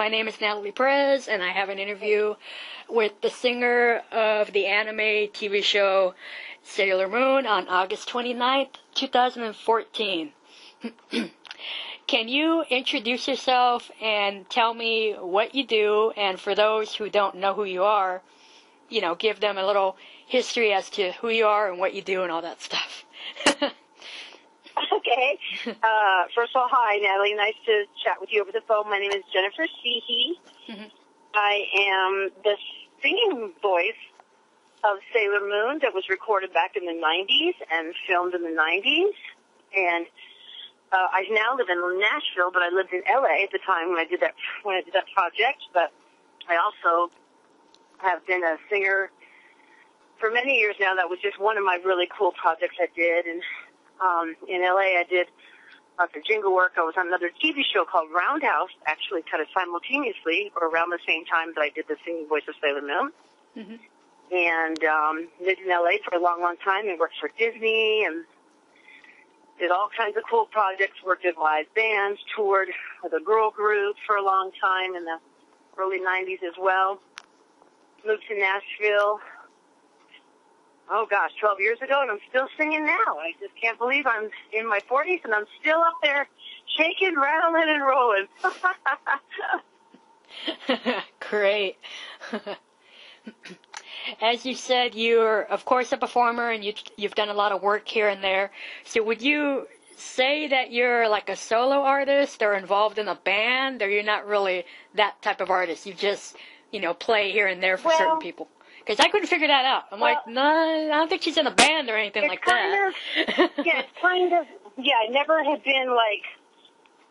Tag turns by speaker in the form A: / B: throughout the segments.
A: My name is Natalie Perez, and I have an interview with the singer of the anime TV show Sailor Moon on August 29th, 2014. Can you introduce yourself and tell me what you do, and for those who don't know who you are, give them a little history as to who you are and what you do and all that stuff.
B: Okay. First of all, hi, Natalie. Nice to chat with you over the phone. My name is Jennifer Cihi. Mm-hmm. I am the singing voice of Sailor Moon that was recorded back in the 90s and filmed in the 90s. And I now live in Nashville, but I lived in LA at the time when I did that project. But I also have been a singer for many years now. That was just one of my really cool projects I did. And in LA, I did lots of jingle work. I was on another TV show called Roundhouse, actually kind of simultaneously or around the same time that I did the singing voice of Sailor Moon. Mm-hmm. And lived in LA for a long, long time and worked for Disney and did all kinds of cool projects, worked in live bands, toured with a girl group for a long time in the early 90s as well. Moved to Nashville, 12 years ago, and I'm still singing now. I just can't believe I'm in my 40s, and I'm still up there shaking, rattling, and rolling.
A: Great. As you said, you're, of course, a performer, and you've done a lot of work here and there. So would you say that you're like a solo artist or involved in a band, or you're not really that type of artist? You just, play here and there for certain people? Because I couldn't figure that out. I'm like, no, I don't think she's in a band or anything like that.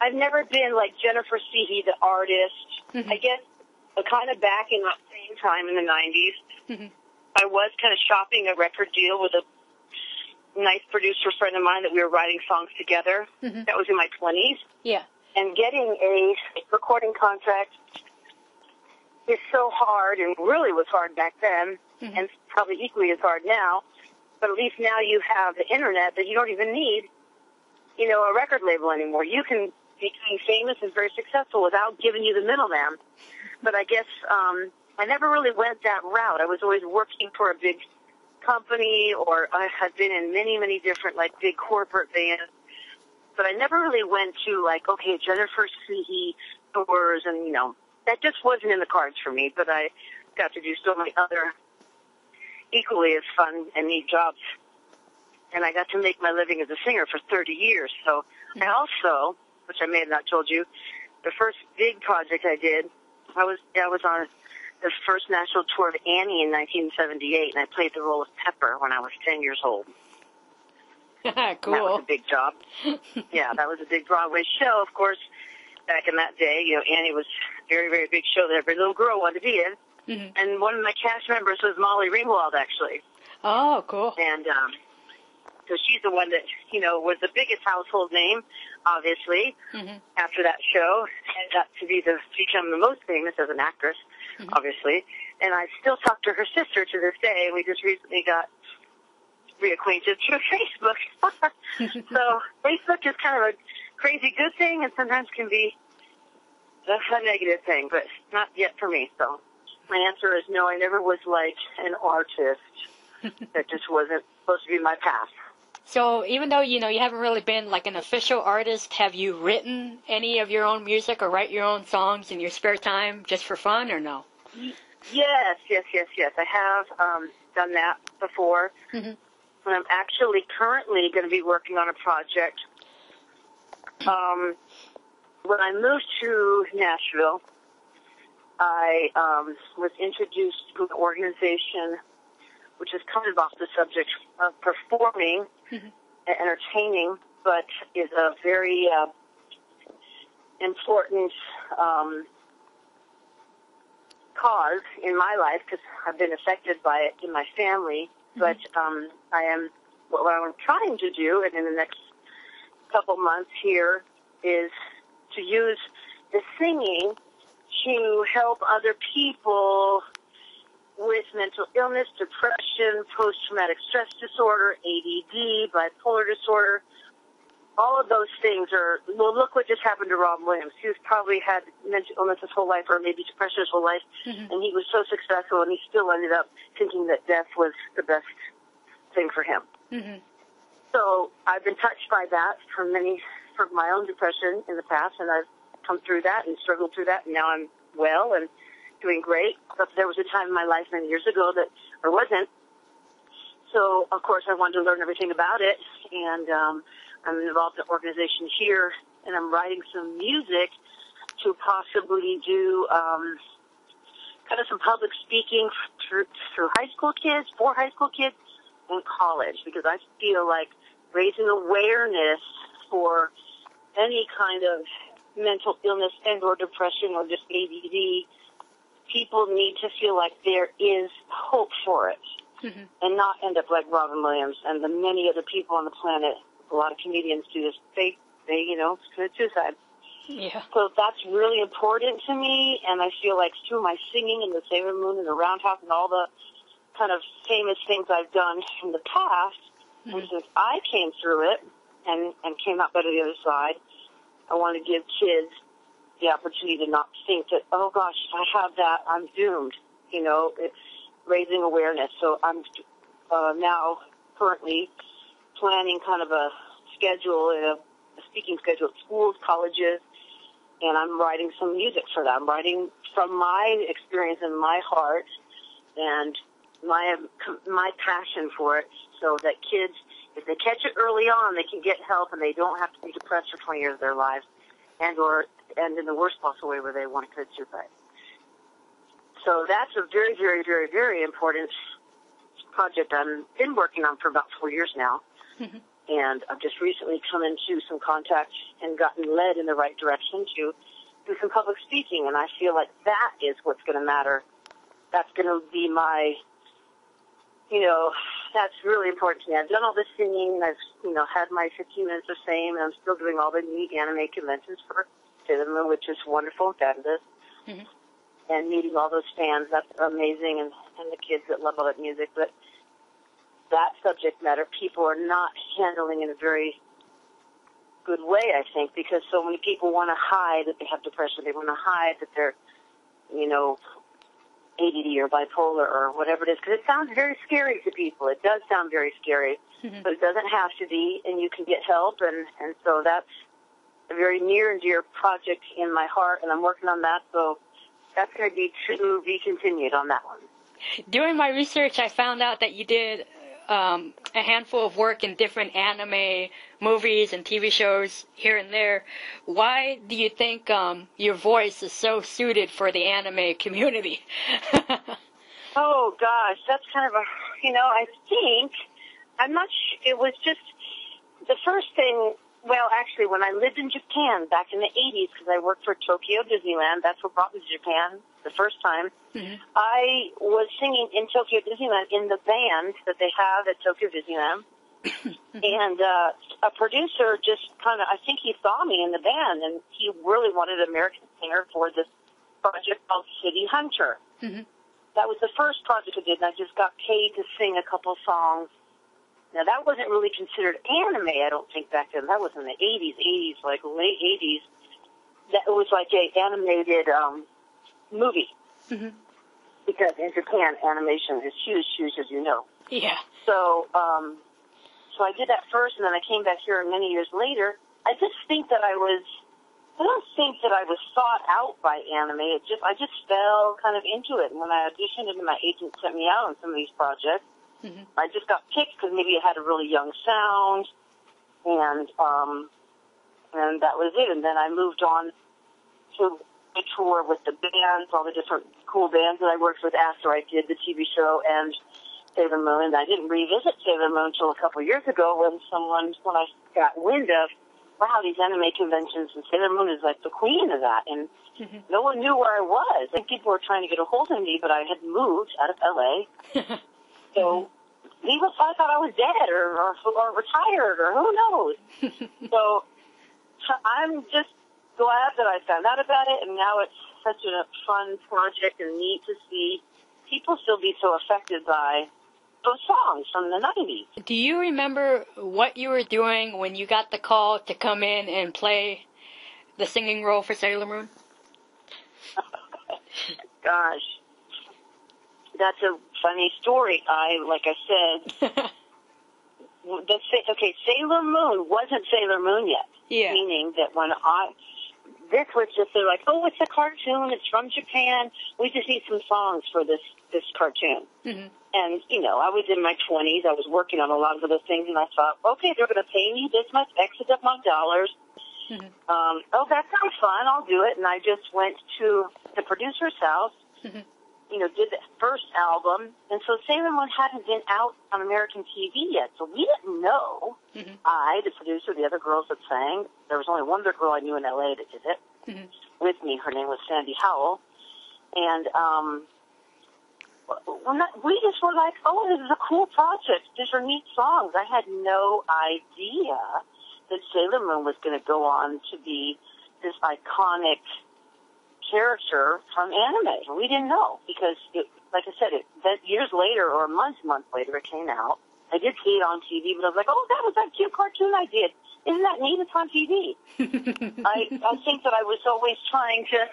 B: I've never been like Jennifer Cihi, the artist. Mm-hmm. I guess kind of back in that same time in the 90s, mm-hmm. I was kind of shopping a record deal with a nice producer friend of mine that we were writing songs together. Mm-hmm. That was in my 20s.
A: Yeah.
B: And getting a recording contract is so hard, and really was hard back then, mm-hmm. and probably equally as hard now. But at least now you have the internet that you don't even need, a record label anymore. You can become famous and very successful without giving you the middleman. But I guess I never really went that route. I was always working for a big company, or I had been in many, many different big corporate bands. But I never really went to Jennifer Cihi tours, and that just wasn't in the cards for me. But I got to do so many other equally as fun and neat jobs. And I got to make my living as a singer for 30 years. So I also, which I may have not told you, the first big project I did, I was on the first national tour of Annie in 1978, and I played the role of Pepper when I was 10 years old.
A: Cool.
B: That was a big job. Yeah, that was a big Broadway show, of course. Back in that day, Annie was a very, very big show that every little girl wanted to be in. Mm-hmm. And one of my cast members was Molly Ringwald, actually.
A: Oh, cool.
B: And so she's the one that, was the biggest household name, obviously, mm-hmm. after that show. And got to become the most famous as an actress, mm-hmm. obviously. And I still talk to her sister to this day, and we just recently got reacquainted through Facebook. So Facebook is kind of a crazy good thing, and sometimes can be a negative thing, but not yet for me. So my answer is no, I never was like an artist. That just wasn't supposed to be my path.
A: So even though, you haven't really been like an official artist, have you written any of your own music or write your own songs in your spare time just for fun, or no?
B: Yes. I have done that before. Mm-hmm. And I'm actually currently going to be working on a project. When I moved to Nashville, I was introduced to an organization which is kind of off the subject of performing mm-hmm. and entertaining, but is a very important cause in my life because I've been affected by it in my family. Mm-hmm. But what I'm trying to do, and in the next couple months here, is to use the singing to help other people with mental illness, depression, post-traumatic stress disorder, ADD, bipolar disorder, all of those things are, well, look what just happened to Rob Williams. He's probably had mental illness his whole life, or maybe depression his whole life, and he was so successful, and he still ended up thinking that death was the best thing for him. So I've been touched by that for my own depression in the past, and I've come through that and struggled through that, and now I'm well and doing great. But there was a time in my life many years ago that there wasn't. So, of course, I wanted to learn everything about it, and I'm involved in an organization here, and I'm writing some music to possibly do kind of some public speaking through high school kids, for high school kids, and college, because I feel like raising awareness for any kind of mental illness and or depression or just ADD, people need to feel like there is hope for it. And not end up like Robin Williams and the many other people on the planet. A lot of comedians do this. They commit suicide.
A: Yeah.
B: So that's really important to me, and I feel like through my singing and the Sailor Moon and the Roundhouse and all the kind of famous things I've done in the past, and since I came through it and came out better the other side, I want to give kids the opportunity to not think that, oh gosh, if I have that, I'm doomed. It's raising awareness. So I'm now currently planning kind of a schedule, a speaking schedule at schools, colleges, and I'm writing some music for that. I'm writing from my experience and my heart and my passion for it, so that kids, if they catch it early on, they can get help and they don't have to be depressed for 20 years of their lives and in the worst possible way where they want to commit suicide. So that's a very, very, very, very important project I've been working on for about 4 years now. And I've just recently come into some contact and gotten led in the right direction to do some public speaking. And I feel like that is what's going to matter. That's going to be my, that's really important to me. I've done all this singing, and I've, had my 15 minutes of fame, and I'm still doing all the neat anime conventions for Sailor Moon, which is wonderful, fabulous. And meeting all those fans, that's amazing, and the kids that love all that music. But that subject matter, people are not handling in a very good way, I think, because so many people want to hide that they have depression. They want to hide that they're, ADD or bipolar or whatever it is, because it sounds very scary to people. It does sound very scary, but it doesn't have to be, and you can get help, and so that's a very near and dear project in my heart, and I'm working on that, so that's going to be to be continued on that one.
A: During my research, I found out that you did a handful of work in different anime movies and TV shows here and there. Why do you think your voice is so suited for the anime community?
B: Oh, gosh, that's kind of I think, I'm not sure, it was just the first thing. Well, actually, when I lived in Japan back in the 80s, because I worked for Tokyo Disneyland, that's what brought me to Japan the first time, I was singing in Tokyo Disneyland in the band that they have at Tokyo Disneyland. And a producer just kind of, I think he saw me in the band, and he really wanted an American singer for this project called City Hunter. That was the first project I did, and I just got paid to sing a couple songs. Now, that wasn't really considered anime, I don't think, back then. That was in the 80s, like late 80s. That it was like an animated movie. Because in Japan, animation is huge, as you know.
A: Yeah.
B: So I did that first, and then I came back here many years later. I don't think that I was sought out by anime. I just fell kind of into it. And when I auditioned, and my agent sent me out on some of these projects, I just got picked because maybe it had a really young sound, and that was it. And then I moved on to a tour with the bands, all the different cool bands that I worked with after I did the TV show and Sailor Moon. And I didn't revisit Sailor Moon until a couple of years ago when I got wind of, wow, these anime conventions, and Sailor Moon is like the queen of that. And no one knew where I was. And people were trying to get a hold of me, but I had moved out of L.A., so people thought I was dead or retired or who knows. So I'm just glad that I found out about it, and now it's such a fun project and neat to see people still be so affected by those songs from the 90s.
A: Do you remember what you were doing when you got the call to come in and play the singing role for Sailor Moon?
B: Gosh, that's a funny story. Like I said, Sailor Moon wasn't Sailor Moon yet.
A: Yeah.
B: Meaning that this was just, they're like, oh, it's a cartoon, it's from Japan, we just need some songs for this cartoon. Mm-hmm. And, I was in my 20s, I was working on a lot of other things, and I thought, okay, they're going to pay me this much, X amount of dollars. Mm-hmm. That sounds fun, I'll do it. And I just went to the producer's house, mm-hmm. Did the first album, and so Sailor Moon hadn't been out on American TV yet, so we didn't know. Mm-hmm. I, the producer, the other girls that sang, there was only one other girl I knew in L.A. that did it, mm-hmm. with me. Her name was Sandy Howell, and we just were like, oh, this is a cool project. These are neat songs. I had no idea that Sailor Moon was going to go on to be this iconic character from anime. We didn't know because, like I said, that years later or a month later it came out. I did see it on TV, but I was like, oh, that was that cute cartoon I did. Isn't that neat? It's on TV. I think that I was always trying to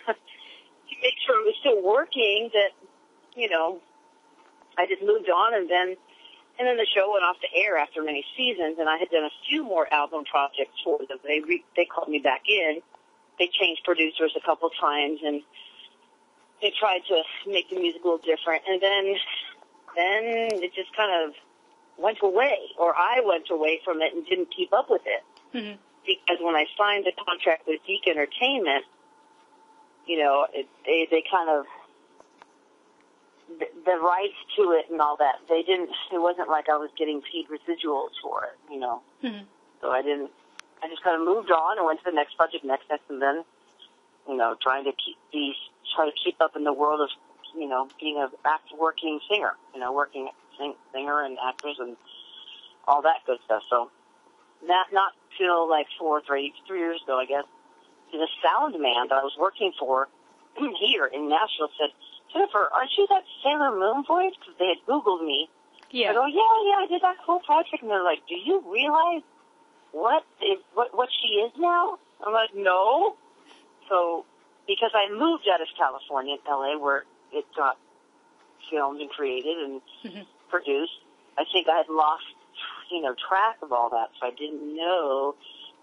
B: make sure it was still working, that, I just moved on, and then the show went off the air after many seasons, and I had done a few more album projects for them. They called me back in. They changed producers a couple times, and they tried to make the music a little different. And then it just kind of went away, or I went away from it and didn't keep up with it. Mm-hmm. Because when I signed the contract with Geek Entertainment, they kind of, the rights to it and all that, it wasn't like I was getting paid residuals for it, Mm-hmm. So I just kind of moved on and went to the next project, next, and then, trying to keep up in the world of, being a working singer, working singer and actress and all that good stuff. So not till like 3 years ago, I guess, the sound man that I was working for here in Nashville said, Jennifer, aren't you that Sailor Moon voice? Because they had Googled me. Yeah. I go, yeah, I did that whole project. And they're like, do you realize what she is now? I'm like, no. So, because I moved out of California, L.A., where it got filmed and created and mm-hmm. produced, I think I had lost, track of all that. So I didn't know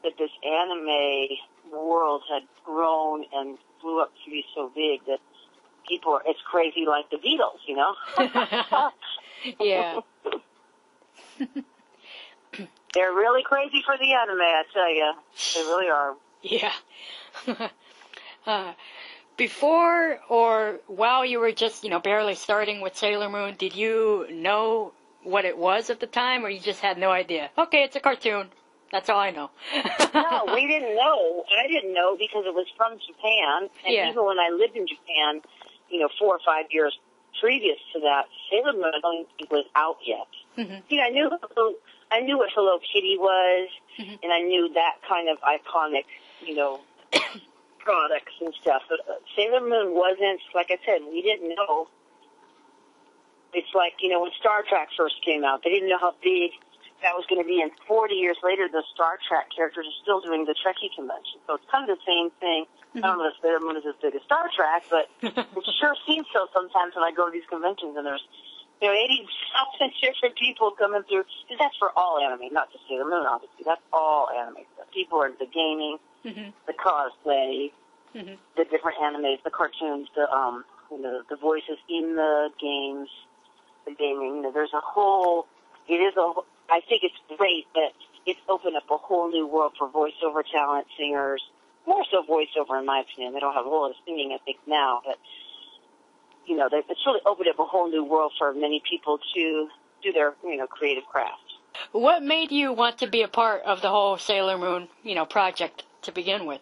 B: that this anime world had grown and blew up to be so big that it's crazy like the Beatles,
A: Yeah.
B: They're really crazy for the anime, I tell you. They really are.
A: Yeah. Before or while you were just, barely starting with Sailor Moon, did you know what it was at the time, or you just had no idea? Okay, it's a cartoon. That's all I know.
B: No, we didn't know. I didn't know because it was from Japan. And even when I lived in Japan, 4 or 5 years previous to that, Sailor Moon, I don't think was out yet. Mm-hmm. I knew what Hello Kitty was, mm-hmm. and I knew that kind of iconic, products and stuff. But Sailor Moon wasn't, like I said, we didn't know. It's like, when Star Trek first came out, they didn't know how big that was going to be. And 40 years later, the Star Trek characters are still doing the Trekkie convention. So it's kind of the same thing. Mm-hmm. I don't know if Sailor Moon is as big as Star Trek, but it sure seems so sometimes when I go to these conventions and there's 80,000 different people coming through. Because that's for all anime, not just Sailor Moon, obviously. That's all anime. People are the gaming, mm-hmm. the cosplay, mm-hmm. the different animes, the cartoons, the voices in the games, the gaming. There's a whole. I think it's great that it's opened up a whole new world for voiceover talent, singers. More so voiceover, in my opinion. They don't have a whole lot of singing, I think, now, but it's really opened up a whole new world for many people to do their, creative craft.
A: What made you want to be a part of the whole Sailor Moon, project to begin with?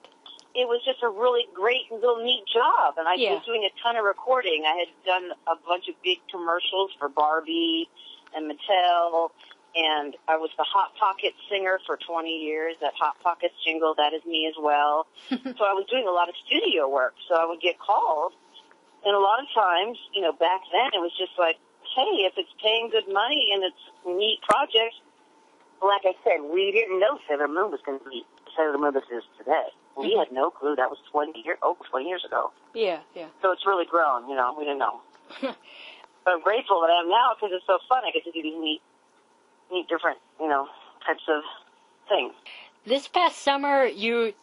B: It was just a really great little neat job, and I was doing a ton of recording. I had done a bunch of big commercials for Barbie and Mattel, and I was the Hot Pockets singer for 20 years. That Hot Pockets jingle, that is me as well. So I was doing a lot of studio work, so I would get called. And a lot of times, back then, it was just like, hey, if it's paying good money and it's a neat project, like I said, we didn't know Sailor Moon was going to be Sailor Moon this is today. We had no clue. That was 20 years ago.
A: Yeah, yeah.
B: So it's really grown, we didn't know. But I'm grateful that I am now because it's so fun. I get to do these neat different, types of things.
A: This past summer, you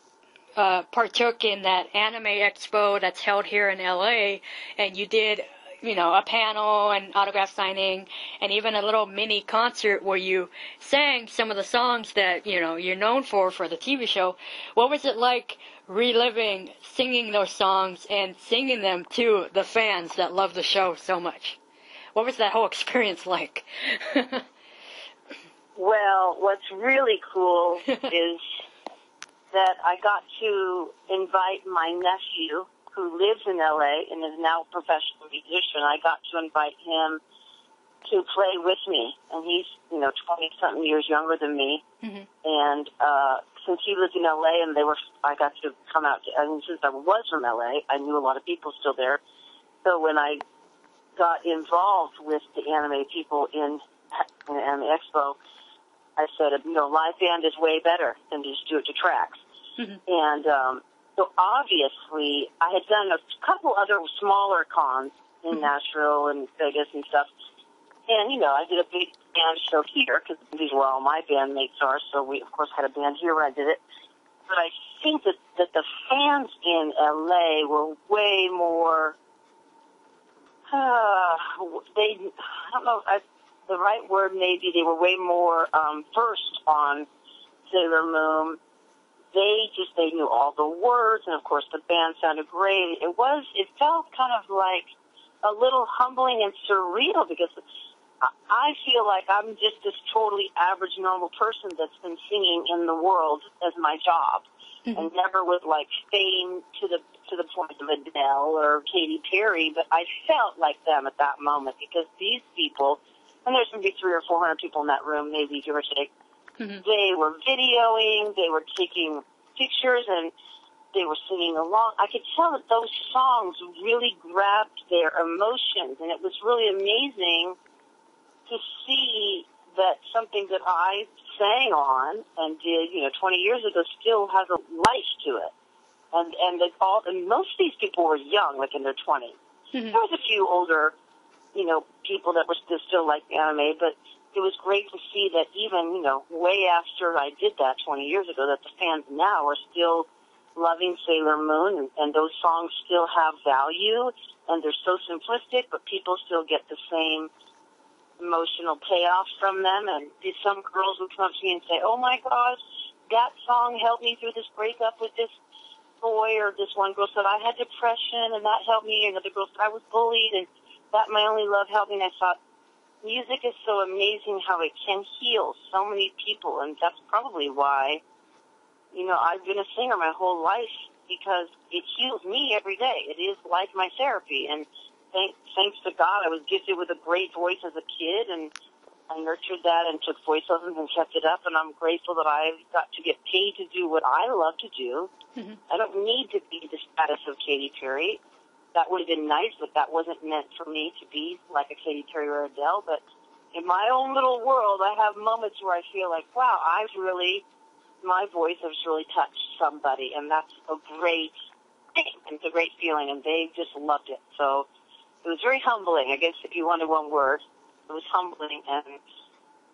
A: partook in that anime expo that's held here in LA, and you did, a panel and autograph signing, and even a little mini concert where you sang some of the songs that, you're known for the TV show. What was it like reliving, singing those songs and singing them to the fans that love the show so much? What was that whole experience like?
B: Well, what's really cool is that I got to invite my nephew, who lives in L.A. and is now a professional musician. I got to invite him to play with me, and he's, 20-something years younger than me. Mm-hmm. And since he lived in L.A. and I got to come out, and since I was from L.A., I knew a lot of people still there. So when I got involved with the anime people in the Anime Expo, I said, live band is way better than to just do it to tracks. Mm-hmm. And so obviously, I had done a couple other smaller cons in Nashville and Vegas and stuff. And, I did a big band show here because these were all my bandmates are. So we, of course, had a band here where I did it. But I think that the fans in L.A. were way more, I don't know if the right word maybe, they were way more versed on Sailor Moon. They knew all the words, and of course the band sounded great. It felt kind of like a little humbling and surreal because I feel like I'm just this totally average, normal person that's been singing in the world as my job, and never with like fame to the point of Adele or Katy Perry. But I felt like them at that moment because these people, and there's going to be 300 or 400 people in that room, maybe give or take. Mm-hmm. They were videoing, they were taking pictures, and they were singing along. I could tell that those songs really grabbed their emotions, and it was really amazing to see that something that I sang on and did, 20 years ago still has a life to it. And most of these people were young, like in their 20s. Mm-hmm. There was a few older, people that were still like anime, but it was great to see that even, way after I did that 20 years ago, that the fans now are still loving Sailor Moon, and those songs still have value, and they're so simplistic, but people still get the same emotional payoff from them. And some girls would come up to me and say, oh my gosh, that song helped me through this breakup with this boy, or this one girl said, I had depression, and that helped me, and another girl said, I was bullied, and that my only love helped me. And I thought, music is so amazing how it can heal so many people, and that's probably why, I've been a singer my whole life, because it heals me every day. It is like my therapy, and thanks to God, I was gifted with a great voice as a kid, and I nurtured that and took voice lessons and kept it up, and I'm grateful that I got to get paid to do what I love to do. Mm-hmm. I don't need to be the status of Katy Perry. That would have been nice, but that wasn't meant for me to be like a Katy Perry or Adele. But in my own little world, I have moments where I feel like, wow, my voice has really touched somebody, and that's a great thing. It's a great feeling, and they just loved it. So it was very humbling, I guess, if you wanted one word. It was humbling, and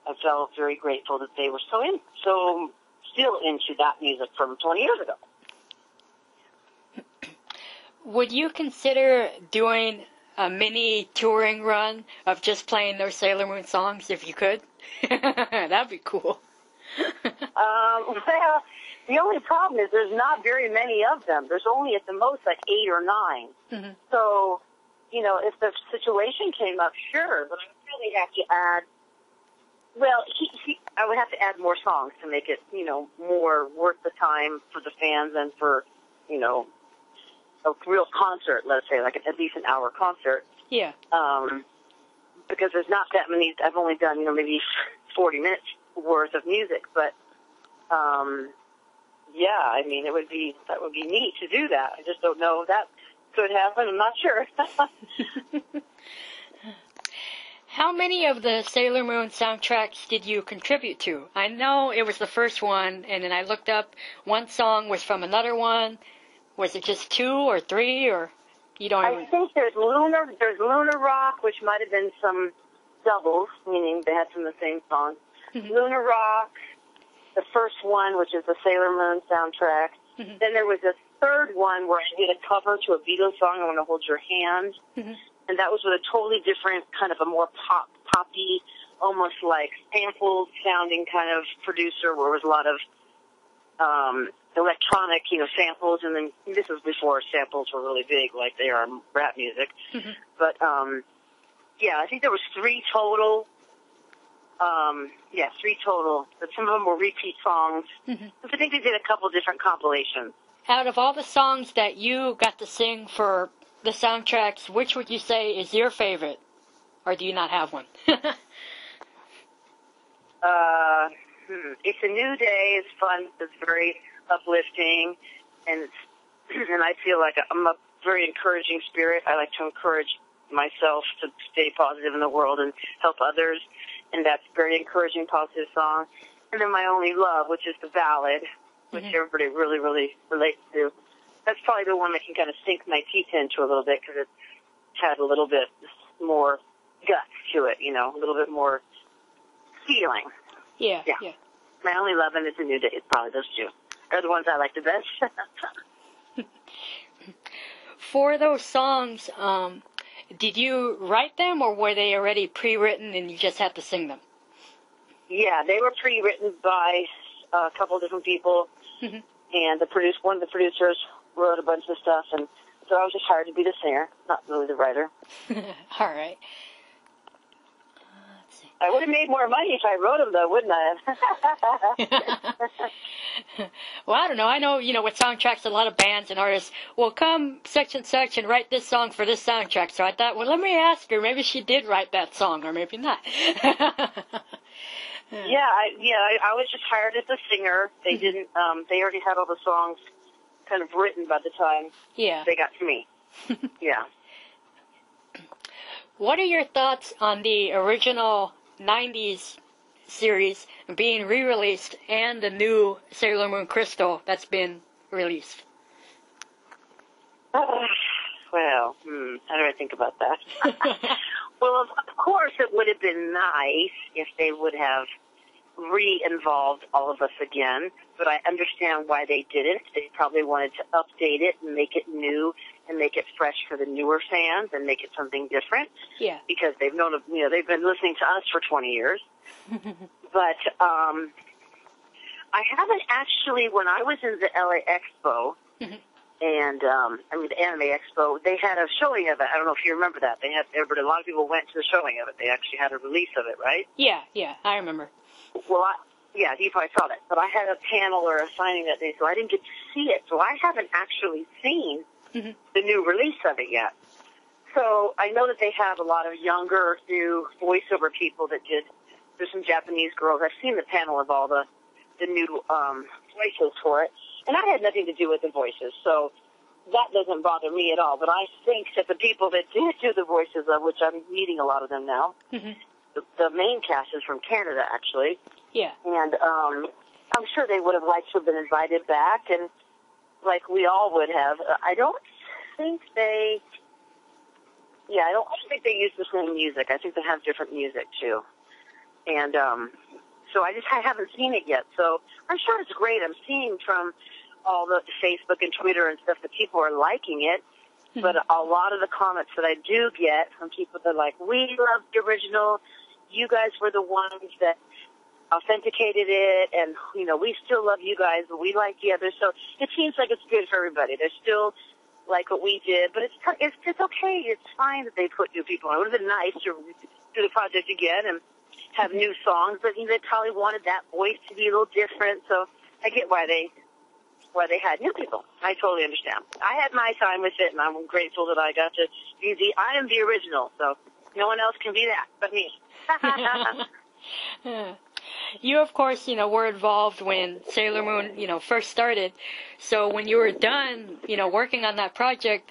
B: I felt very grateful that they were so still into that music from 20 years ago.
A: Would you consider doing a mini touring run of just playing those Sailor Moon songs if you could? That'd be cool.
B: Well, the only problem is there's not very many of them. There's only at the most like 8 or 9. Mm-hmm. So, if the situation came up, sure, but I would really have to add, I would have to add more songs to make it, more worth the time for the fans and for, a real concert, let's say, like at least an hour concert.
A: Yeah.
B: Because there's not that many. I've only done, maybe 40 minutes worth of music, but it would be neat to do that. I just don't know if that could happen. I'm not sure.
A: How many of the Sailor Moon soundtracks did you contribute to? I know it was the first one, and then I looked up one song was from another one. Was it just 2 or 3, or you don't even...
B: I think there's Lunar Rock, which might have been some doubles, meaning they had some of the same songs. Mm-hmm. Lunar Rock, the first one, which is the Sailor Moon soundtrack. Mm-hmm. Then there was a third one where I did a cover to a Beatles song, I Want to Hold Your Hand. Mm-hmm. And that was with a totally different, kind of a more poppy, almost like sampled sounding kind of producer where it was a lot of electronic, samples. And then this was before samples were really big like they are in rap music. Mm-hmm. But, yeah, I think there was 3 total. 3 total. But some of them were repeat songs. Mm-hmm. I think they did a couple different compilations.
A: Out of all the songs that you got to sing for the soundtracks, which would you say is your favorite? Or do you not have one?
B: It's a New Day. It's fun. It's very uplifting. And I feel like I'm a very encouraging spirit. I like to encourage myself to stay positive in the world and help others. And that's a very encouraging, positive song. And then My Only Love, which is the ballad, which mm-hmm. everybody really, really relates to. That's probably the one that can kind of sink my teeth into a little bit because it had a little bit more guts to it, a little bit more feeling.
A: Yeah.
B: My Only Love and It's a New Day. It's probably those 2. They're the ones I like the best.
A: For those songs, did you write them or were they already pre-written and you just had to sing them?
B: Yeah, they were pre-written by a couple different people, mm-hmm. and one of the producers wrote a bunch of stuff, and so I was just hired to be the singer, not really the writer.
A: All right. Let's see.
B: I would have made more money if I wrote them, though, wouldn't I have?
A: Well, I don't know. I know, with soundtracks, a lot of bands and artists will come such and such and write this song for this soundtrack. So I thought, well, let me ask her. Maybe she did write that song, or maybe not.
B: Yeah, I was just hired as a singer. They didn't. They already had all the songs kind of written by the time they got to me. Yeah.
A: What are your thoughts on the original 90s series being re-released and the new Sailor Moon Crystal that's been released?
B: Well, how do I think about that? Well, of course, it would have been nice if they would have re-involved all of us again, but I understand why they didn't. They probably wanted to update it and make it new and make it fresh for the newer fans and make it something different. Yeah. Because they've known, they've been listening to us for 20 years. But I haven't actually, when I was in the LA Expo, and the Anime Expo, they had a showing of it. I don't know if you remember that. A lot of people went to the showing of it. They actually had a release of it, right? Yeah,
A: I remember.
B: Well, you probably saw that. But I had a panel or a signing that day, so I didn't get to see it. So I haven't actually seen the new release of it yet. So I know that they have a lot of younger, new voiceover people that did. There's some Japanese girls. I've seen the panel of all the new voices for it. And I had nothing to do with the voices, so that doesn't bother me at all. But I think that the people that did do the voices, of which I'm meeting a lot of them now, the main cast is from Canada, actually. Yeah. And I'm sure they would have liked to have been invited back, and like we all would have. I don't think they use the same music. I think they have different music, too. And so I haven't seen it yet. So I'm sure it's great. I'm seeing from all the Facebook and Twitter and stuff that people are liking it. But a lot of the comments that I do get from people that are like, we love the original. You guys were the ones that authenticated it. And, we still love you guys, but we like the others. So it seems like it's good for everybody. They're still like what we did. But it's okay. It's fine that they put new people on. It would have been nice to do the project again and have new songs, but they probably wanted that voice to be a little different, so I get why they had new people. I totally understand. I had my time with it, and I'm grateful that I got to be I am the original, so no one else can be that but me.
A: You, of course, were involved when Sailor Moon, first started, so when you were done, working on that project,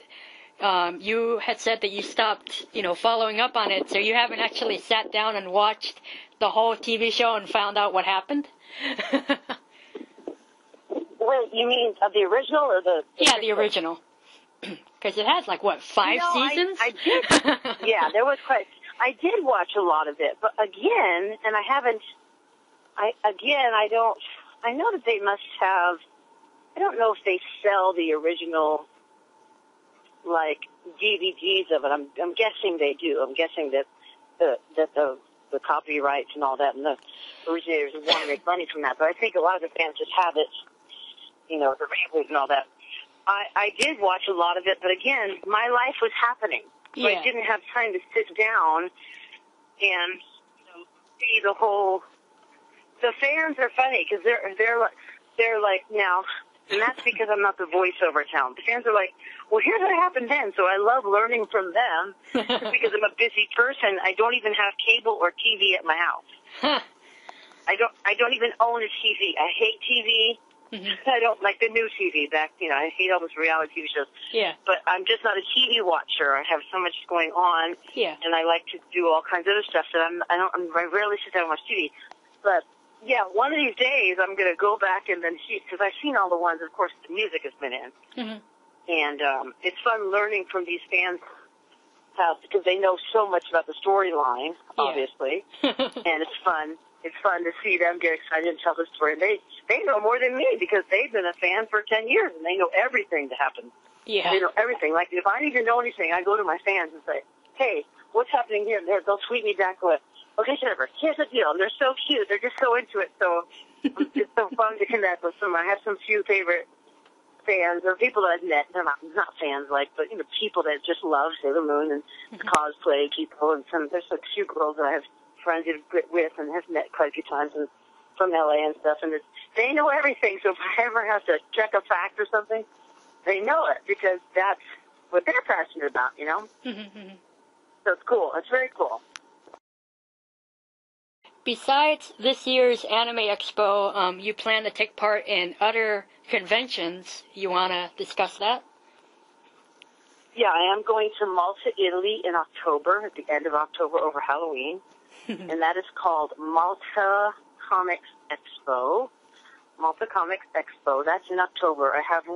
A: you had said that you stopped, following up on it, so you haven't actually sat down and watched the whole TV show and found out what happened?
B: Wait, you mean the original or the
A: Yeah, the original. Because it has, 5 seasons?
B: I did. Yeah, there was quite... I did watch a lot of it, but again, and I haven't... I know that they must have... I don't know if they sell the original, DVDs of it. I'm guessing they do. I'm guessing that the copyrights and all that and the originators want to make money from that. But I think a lot of the fans just have it, the reboot and all that. I did watch a lot of it, but again, my life was happening. So I didn't have time to sit down and see the whole... The fans are funny because they're like now... And that's because I'm not the voiceover talent. The fans are like, well, here's what happened then. So I love learning from them. Because I'm a busy person, I don't even have cable or TV at my house. I don't even own a TV. I hate TV. Mm-hmm. I don't like the new TV back. I hate all those reality TV shows. Yeah. But I'm just not a TV watcher. I have so much going on. Yeah. And I like to do all kinds of other stuff that I rarely sit down and watch TV. But yeah, one of these days I'm going to go back and then see, because I've seen all the ones, of course, the music has been in. Mm-hmm. And it's fun learning from these fans because they know so much about the storyline, obviously. And it's fun. It's fun to see them get excited and tell the story. And they know more than me because they've been a fan for 10 years, and they know everything that happens. Yeah. They know everything. Like, if I need to know anything, I go to my fans and say, hey, what's happening here? They'll tweet me back with, okay, Jennifer, here's the deal. And they're so cute. They're just so into it. So it's so fun to connect with them. I have some few favorite fans or people that I've met. They're not fans, but people that just love Sailor Moon and cosplay people. And there's a few girls that I have friends with and have met quite a few times and from LA and stuff. And they know everything. So if I ever have to check a fact or something, they know it because that's what they're passionate about, So it's cool. It's very cool.
A: Besides this year's Anime Expo, you plan to take part in other conventions. You want to discuss that?
B: Yeah, I am going to Malta, Italy in October, at the end of October over Halloween. And that is called Malta Comics Expo. Malta Comics Expo. That's in October. I have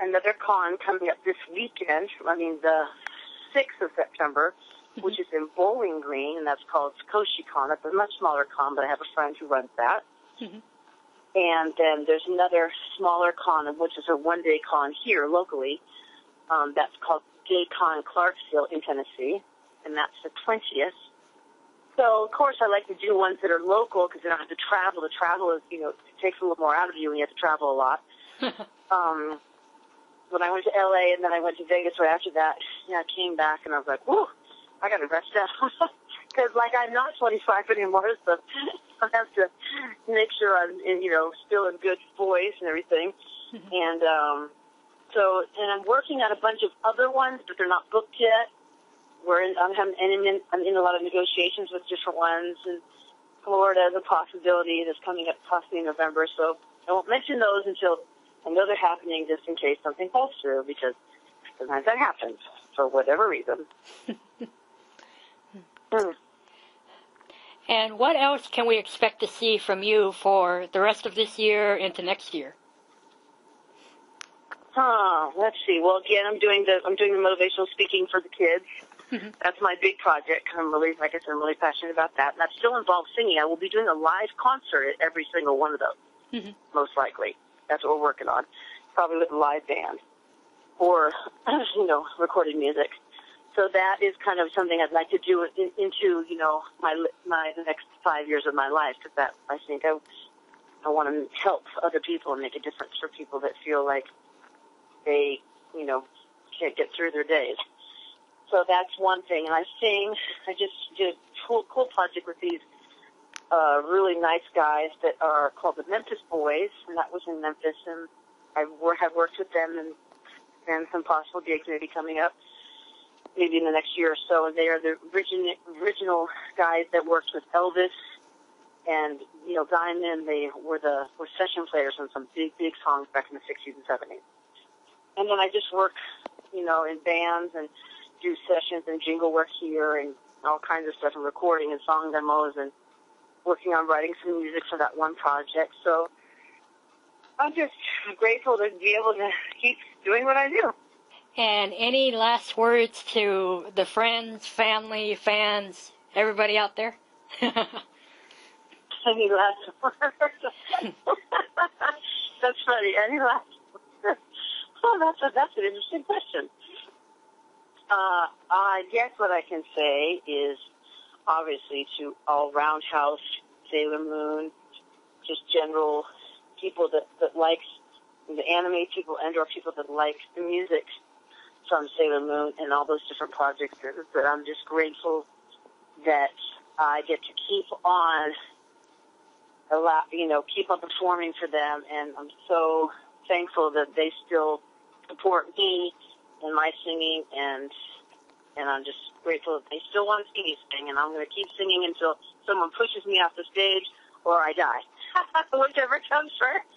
B: another con coming up this weekend. The 6th of September. Which is in Bowling Green, and that's called KoshiCon. It's a much smaller con, but I have a friend who runs that. Mm-hmm. And then there's another smaller con, which is a one-day con here locally. That's called GayCon Clarksville in Tennessee, and that's the 20th. So, of course, I like to do ones that are local because you don't have to travel. The travel is, it takes a little more out of you when you have to travel a lot. When I went to LA and then I went to Vegas right after that, I came back and I was like, whew. I got to rest up because, I'm not 25 anymore, so I have to make sure I'm, still in good voice and everything. Mm-hmm. And and I'm working on a bunch of other ones, but they're not booked yet. I'm in a lot of negotiations with different ones, and Florida is a possibility that's coming up possibly in November. So I won't mention those until I know they're happening, just in case something falls through, because sometimes that happens for whatever reason.
A: And what else can we expect to see from you for the rest of this year into next year?
B: Let's see. Well, again, I'm doing the motivational speaking for the kids. Mm-hmm. That's my big project. I'm really passionate about that. And that still involves singing. I will be doing a live concert at every single one of those, most likely. That's what we're working on, probably with a live band or, recorded music. So that is kind of something I'd like to do into, the next 5 years of my life, because that, I think I want to help other people and make a difference for people that feel like they, can't get through their days. So that's one thing. And I just did a cool project with these really nice guys that are called the Memphis Boys, and that was in Memphis, and I have worked with them and some possible gigs maybe coming up. Maybe in the next year or so, and they are the original guys that worked with Elvis and Diamond. They were session players on some big songs back in the 60s and 70s. And then I just work in bands and do sessions and jingle work here and all kinds of stuff and recording and song demos and working on writing some music for that one project. So I'm just grateful to be able to keep doing what I do.
A: And any last words to the friends, family, fans, everybody out there?
B: Any last words? That's funny. Any last words? Oh, that's an interesting question. I guess what I can say is obviously to all Roundhouse, Sailor Moon, just general people that like the anime people and or people that like the music from Sailor Moon and all those different projects that I'm just grateful that I get to keep on performing for them, and I'm so thankful that they still support me and my singing, and I'm just grateful that they still want to see me sing, and I'm going to keep singing until someone pushes me off the stage or I die. Whichever comes first.